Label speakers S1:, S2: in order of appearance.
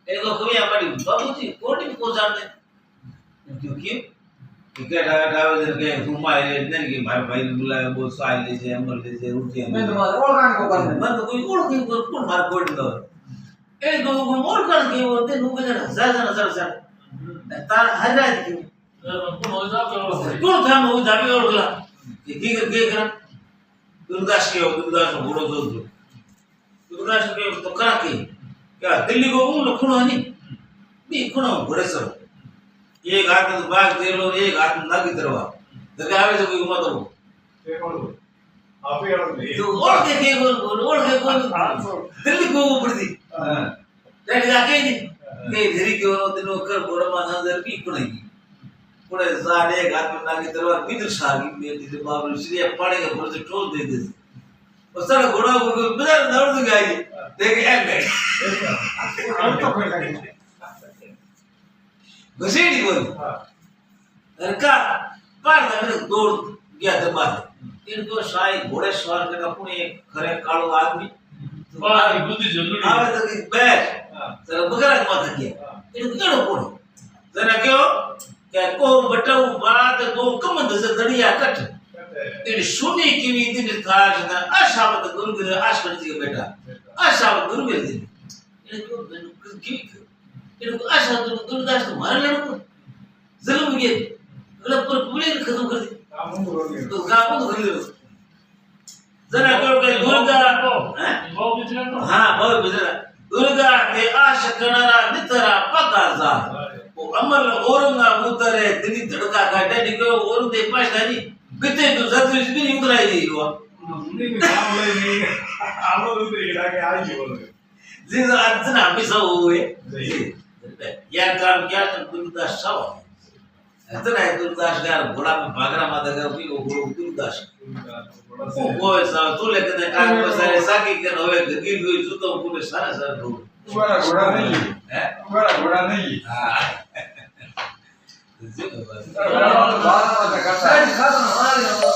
S1: देखो कभी हमारी बाबूजी कोटी को जानते क्योंकि टिकट आवे के घुमाए ने कि भाई भाई बुलाए वो साइल ले से अमर ले से रोटी
S2: मैं तुम्हारे ओळखाण को कर
S1: मन तो कोई ओळखी कोण मार कोड दो ए गो गो ओळखाण के वो ते नुके जण हजार तार हजार की कोण थांब हो जाबी ओळखला की करा दुर्गाश के दुर्गाश घोड़ो दो दुर्गाश के तो करा के क्या दिल्ली को उन खुणो नहीं भी खुणो घोड़े सर एक हाथ में बाग दे लो एक हाथ में नागी दरवा जगह आवे तो कोई मत हो
S2: ते कोण आप ही ओळख
S1: तो ओढ़ के दिल्ली को ऊपर दी देख जाके नहीं के धरी के वो दिनो कर बोरा मा नजर भी को नहीं पुणे सारे एक हाथ में नागी दरवा बिदर शागी में दिले बाबू श्री पाड़े के बोल से ठोस दे दे और सारा घोड़ा को बिदर दौड़ दे गई देख एक गए
S2: हम तो कोई नहीं
S1: घसीटी बोल अरे का पार में दौड़ गया दरबार इनको शाही घोड़े सवार करके पुणे खरे कालो आदमी
S2: बाकी बुद्धि जरूरी
S1: आवे तो कि बैठ जरा बगरा माथा किया इनको केड़ो कोण जरा क्यों क्या को बटाऊ बात दो कमंद से दड़िया कट इन सुनी की भी दिन काज ना आशावत गुरुगिर आशवत जी बेटा आशावत गुरुगिर दिन इनको की इनको आशा तो दुर्दास तो मार लेनो जुल्म ये मतलब पूरे खत्म कर दी तो काम तो कर लो जरा क्यों के दुर्गा
S2: बहुत बिचरा तो
S1: हां बहुत बिचरा दुर्गा के आश करणारा नितरा पकाजा वो अमर औरंगा मुतरे दिली धड़का काटे निको औरंग दे पास नहीं किते तो सत्रिस भी नहीं उतराई दी वो
S2: नहीं काम ले नहीं आप लोग तो इड़ा के आज ही बोल
S1: जी अर्चना भी सब हुए यार काम क्या तो दुर्दास सब इतना है दुर्दास यार घोड़ा में भागरा माता का भी वो दुर्दास वो ऐसा तो लेके ने काम को सारे साकी के होवे गगिल हुई सुतो पूरे सारा सारा लोग
S2: तुम्हारा घोड़ा नहीं है तुम्हारा घोड़ा नहीं
S1: हां
S2: बात करता है